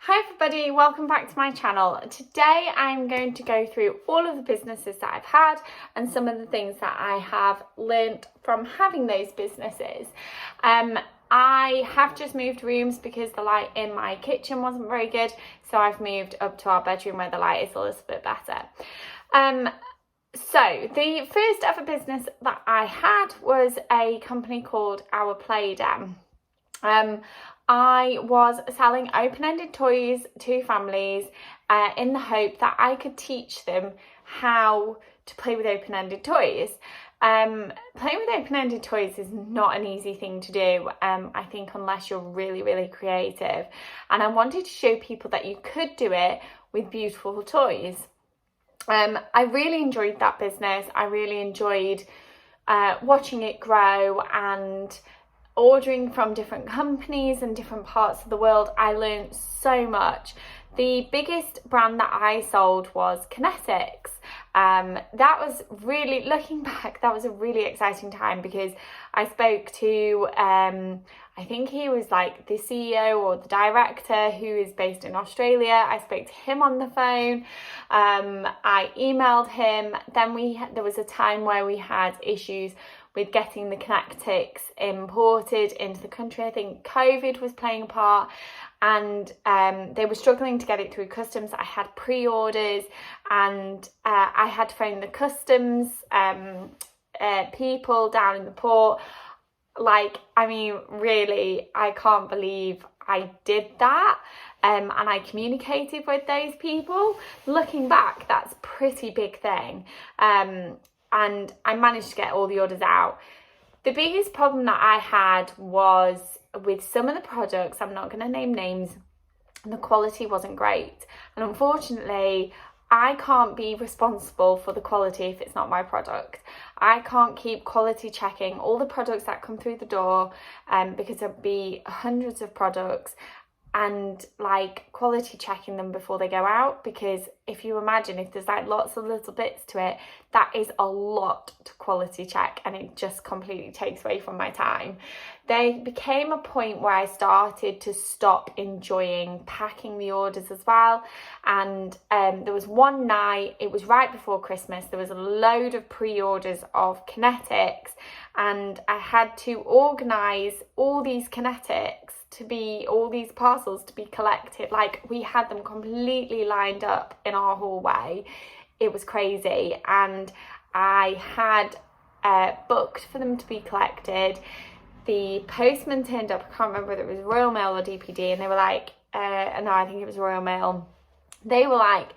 Hi everybody, welcome back to my channel. Today I'm going to go through all of the businesses that I've had and some of the things that I have learnt from having those businesses. I have just moved rooms because the light in my kitchen wasn't very good, so I've moved up to our bedroom where the light is a little bit better. So the first ever business that I had was a company called Our Play Den. I was selling open-ended toys to families in the hope that I could teach them how to play with open-ended toys. Playing with open-ended toys is not an easy thing to do, I think, unless you're really creative. And I wanted to show people that you could do it with beautiful toys. I really enjoyed that business. I really enjoyed watching it grow and ordering from different companies and different parts of the world. I learned so much. The biggest brand that I sold was Connetix. That was really, looking back, that was a really exciting time because I spoke to, I think he was like the CEO or the director who is based in Australia. I spoke to him on the phone. I emailed him. Then there was a time where we had issues with getting the Connetix imported into the country. I think COVID was playing a part, and they were struggling to get it through customs. I had pre-orders, and I had to phone the customs people down in the port. I mean, really, I can't believe I did that. And I communicated with those people. Looking back, that's a pretty big thing. And I managed to get all the orders out. The biggest problem that I had was with some of the products, I'm not going to name names, and the quality wasn't great. And unfortunately, I can't be responsible for the quality if it's not my product. I can't keep quality checking all the products that come through the door because there'll be hundreds of products, and quality checking them before they go out, because if you imagine, if there's lots of little bits to it, that is a lot to quality check, and it just completely takes away from my time. There became a point where I started to stop enjoying packing the orders as well, and there was one night, it was right before Christmas, there was a load of pre-orders of Connetix, and I had to organise all these Connetix all these parcels to be collected. We had them completely lined up in our hallway. It was crazy, and I had booked for them to be collected. The postman turned up, I can't remember whether it was Royal Mail or DPD, and they were like, no, I think it was Royal Mail. They were like,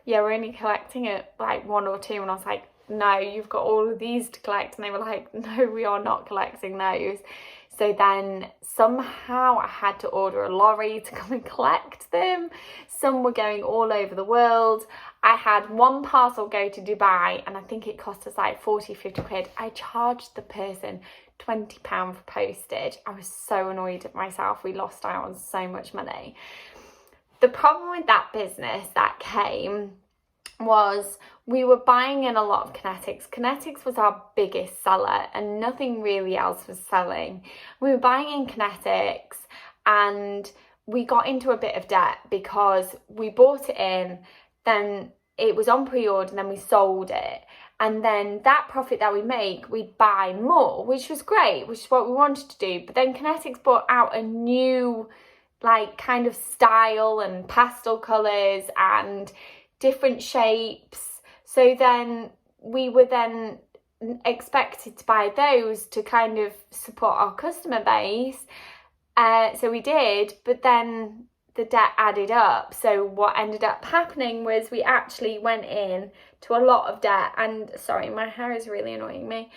yeah, we're only collecting it one or two, and I was like, no, you've got all of these to collect. And they were like, no, we are not collecting those. So then somehow I had to order a lorry to come and collect them. Some were going all over the world. I had one parcel go to Dubai, and I think it cost us 40-50 quid. I charged the person £20 for postage. I was so annoyed at myself. We lost out on so much money. The problem with that business that came was we were buying in a lot of Connetix. Connetix was our biggest seller, and nothing really else was selling. We were buying in Connetix, and we got into a bit of debt because we bought it in, then it was on pre-order, and then we sold it. And then that profit that we make, we'd buy more, which was great, which is what we wanted to do. But then Connetix brought out a new kind of style and pastel colours and different shapes. So then we were then expected to buy those to kind of support our customer base. So we did, but then the debt added up. So what ended up happening was we actually went in to a lot of debt. And sorry, my hair is really annoying me.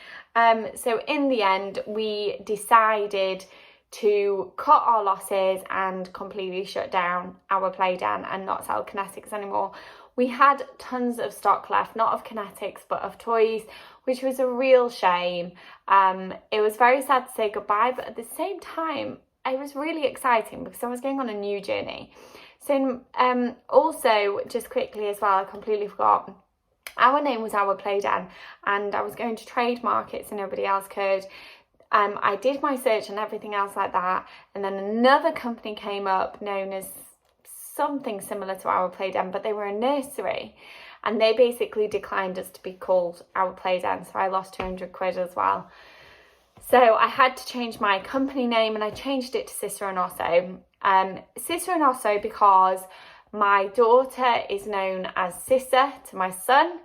So in the end, we decided to cut our losses and completely shut down Our Play Den and not sell Connetix anymore. We had tons of stock left, not of Connetix, but of toys, which was a real shame. It was very sad to say goodbye, but at the same time, it was really exciting because I was going on a new journey. So also, just quickly as well, I completely forgot, our name was Our Play Den, and I was going to trademark it so nobody else could. I did my search and everything else like that, and then another company came up known as something similar to Our Play Den, but they were a nursery, and they basically declined us to be called Our Play Den, so I lost 200 quid as well. So I had to change my company name, and I changed it to Sister and Osso. Sister and Osso because my daughter is known as Sissa to my son.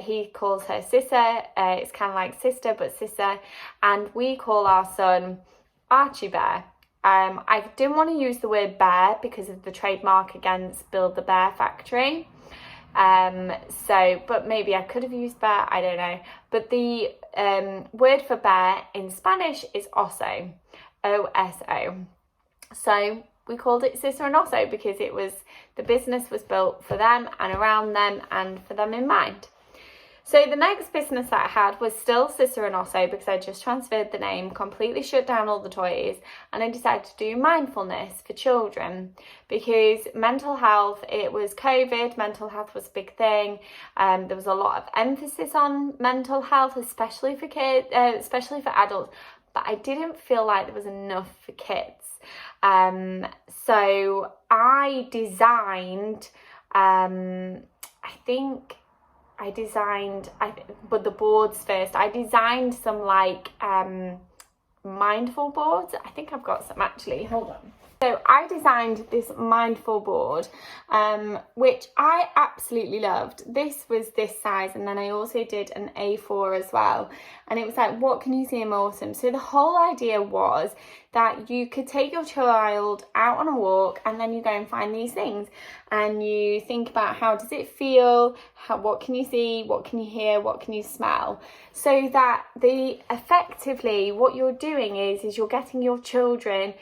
He calls her Sissa. It's kind of like sister, but Sissa. And we call our son Archie Bear. I didn't want to use the word bear because of the trademark against Build the Bear Factory. But maybe I could have used bear, I don't know. But the word for bear in Spanish is oso, O-S-O. So we called it Sister and Osso because the business was built for them and around them and for them in mind. So the next business that I had was still Sister and Osso because I just transferred the name, completely shut down all the toys, and I decided to do mindfulness for children because mental health, it was COVID, mental health was a big thing. There was a lot of emphasis on mental health, especially for kids, especially for adults, but I didn't feel like there was enough for kids. So I designed, but the boards first. I designed some mindful boards. I think I've got some actually, hold on. So I designed this mindful board, which I absolutely loved. This was this size, and then I also did an A4 as well. And it was like, what can you see in autumn? So the whole idea was that you could take your child out on a walk, and then you go and find these things, and you think about how does it feel, what can you see, what can you hear, what can you smell, so that effectively what you're doing is you're getting your children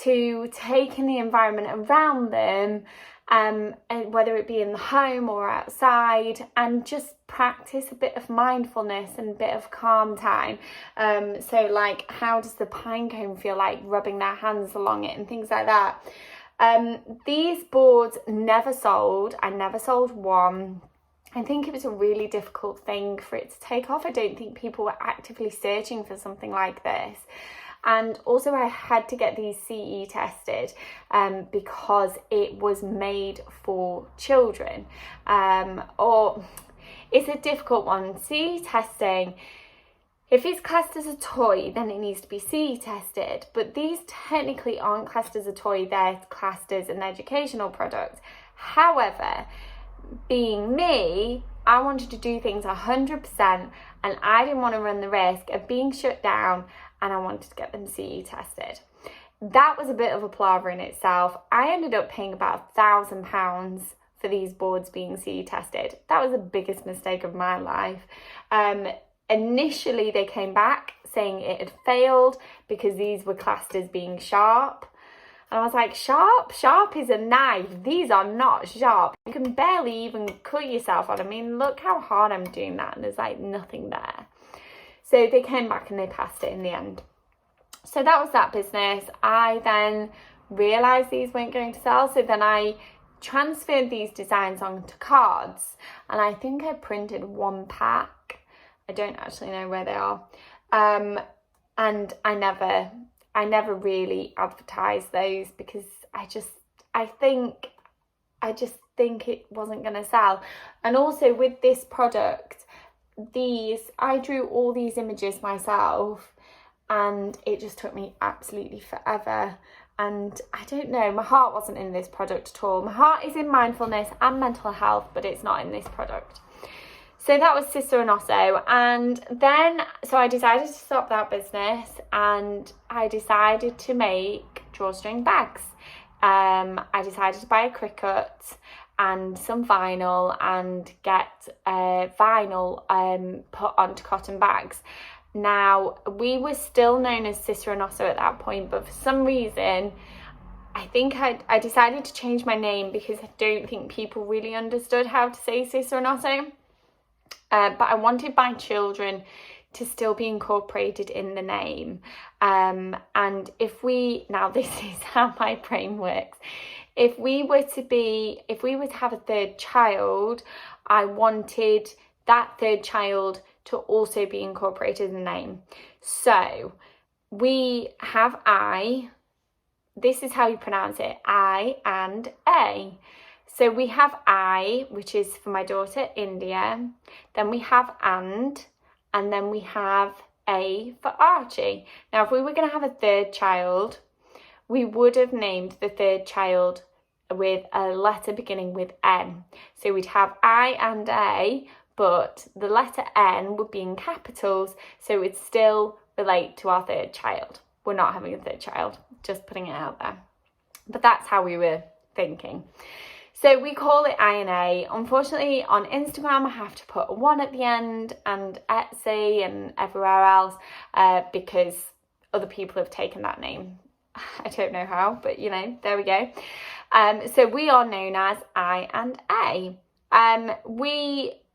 to take in the environment around them, and whether it be in the home or outside, and just practice a bit of mindfulness and a bit of calm time. So like, how does the pine cone feel like rubbing their hands along it and things like that. These boards never sold. I never sold one. I think it was a really difficult thing for it to take off. I don't think people were actively searching for something like this. And also I had to get these CE tested because it was made for children. Or it's a difficult one. CE testing, if it's classed as a toy, then it needs to be CE tested. But these technically aren't classed as a toy, they're classed as an educational product. However, being me, I wanted to do things 100%, and I didn't want to run the risk of being shut down, and I wanted to get them CE tested. That was a bit of a palaver in itself. I ended up paying about £1,000 for these boards being CE tested. That was the biggest mistake of my life. Initially, they came back saying it had failed because these were classed as being sharp. And I was like, sharp? Sharp is a knife. These are not sharp. You can barely even cut yourself on. I mean, look how hard I'm doing that, and there's like nothing there. So they came back and they passed it in the end. So that was that business. I then realised these weren't going to sell. So then I transferred these designs onto cards. And I think I printed one pack. I don't actually know where they are. And I never really advertised those because I just think it wasn't going to sell. And also with this product, I drew all these images myself, and it just took me absolutely forever. And I don't know, my heart wasn't in this product at all. My heart is in mindfulness and mental health, but it's not in this product. So that was Sister and Osso. And then, so I decided to stop that business, and I decided to make drawstring bags. I decided to buy a Cricut and some vinyl and get vinyl put onto cotton bags. Now, we were still known as Sister and Osso at that point, but for some reason, I think I decided to change my name because I don't think people really understood how to say Sister and Osso. But I wanted my children to still be incorporated in the name. And now this is how my brain works. If we were to have a third child, I wanted that third child to also be incorporated in the name. So we have this is how you pronounce it, I and A. So we have I, which is for my daughter, India. Then we have and then we have A for Archie. Now, if we were going to have a third child, we would have named the third child with a letter beginning with N. So we'd have I and A, but the letter N would be in capitals, so it would still relate to our third child. We're not having a third child, just putting it out there. But that's how we were thinking. So we call it I&A. Unfortunately, on Instagram, I have to put a 1 at the end, and Etsy and everywhere else, because other people have taken that name. I don't know how, but you know, there we go. So we are known as I and A.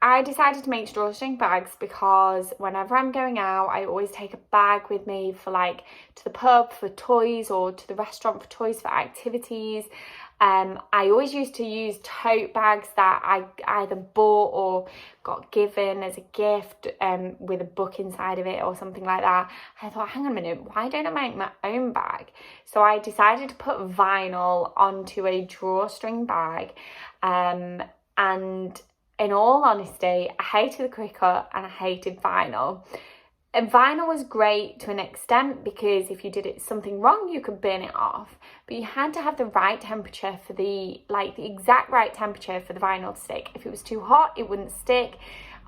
I decided to make drawstring bags because whenever I'm going out, I always take a bag with me for like to the pub for toys or to the restaurant for toys for activities. I always used to use tote bags that I either bought or got given as a gift with a book inside of it or something like that. I thought, hang on a minute, why don't I make my own bag? So I decided to put vinyl onto a drawstring bag, and in all honesty, I hated the Cricut and I hated vinyl. And vinyl was great to an extent because if you did something wrong, you could burn it off. But you had to have the right temperature for the exact right temperature for the vinyl to stick. If it was too hot, it wouldn't stick.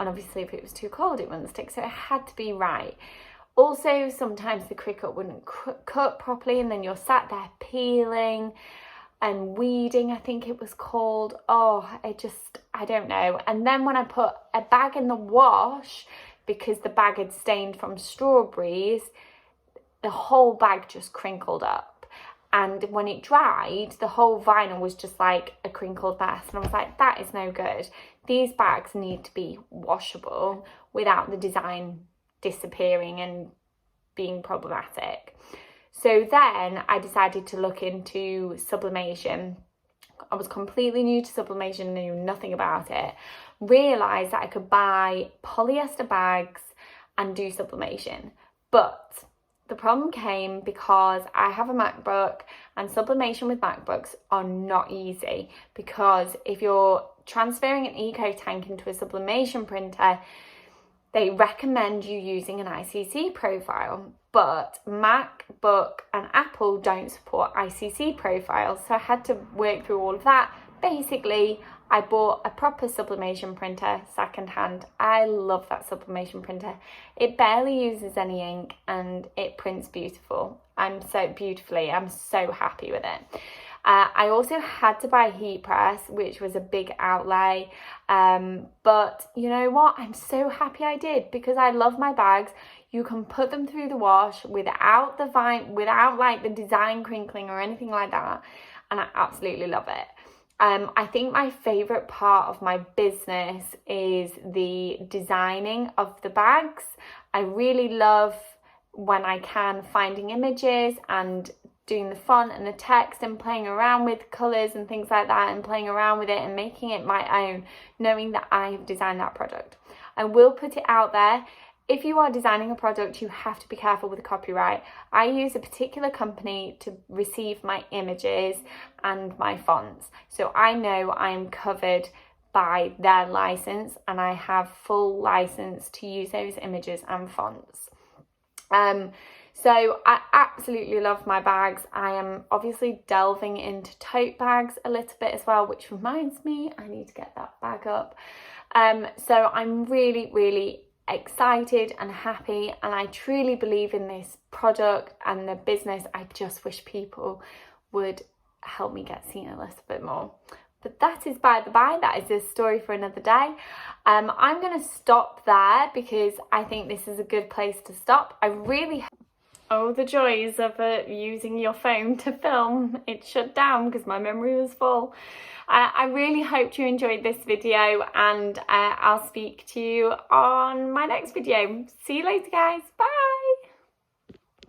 And obviously if it was too cold, it wouldn't stick. So it had to be right. Also, sometimes the Cricut wouldn't cut properly and then you're sat there peeling and weeding, I think it was called. Oh, I don't know. And then when I put a bag in the wash, because the bag had stained from strawberries, the whole bag just crinkled up. And when it dried, the whole vinyl was just like a crinkled mess. And I was like, that is no good. These bags need to be washable without the design disappearing and being problematic. So then I decided to look into sublimation. I was completely new to sublimation, knew nothing about it. Realised that I could buy polyester bags and do sublimation. But the problem came because I have a MacBook and sublimation with MacBooks are not easy, because if you're transferring an eco tank into a sublimation printer, they recommend you using an ICC profile, but MacBook and Apple don't support ICC profiles. So I had to work through all of that. Basically, I bought a proper sublimation printer secondhand. I love that sublimation printer. It barely uses any ink and it prints beautiful. I'm so happy with it. I also had to buy a heat press, which was a big outlay. But you know what? I'm so happy I did, because I love my bags. You can put them through the wash without without like the design crinkling or anything like that. And I absolutely love it. I think my favourite part of my business is the designing of the bags. I really love, when I can, finding images and doing the font and the text and playing around with colours and things like that, and playing around with it and making it my own, knowing that I have designed that product. I will put it out there. If you are designing a product, you have to be careful with the copyright. I use a particular company to receive my images and my fonts. So I know I'm covered by their license and I have full license to use those images and fonts. So I absolutely love my bags. I am obviously delving into tote bags a little bit as well, which reminds me I need to get that bag up. So I'm really, really excited and happy, and I truly believe in this product and the business. I just wish people would help me get seen a little bit more. But that is by the by, that is a story for another day. I'm going to stop there because I think this is a good place to stop. Oh, the joys of using your phone to film. It shut down because my memory was full. I really hope you enjoyed this video, and I'll speak to you on my next video. See you later, guys. Bye.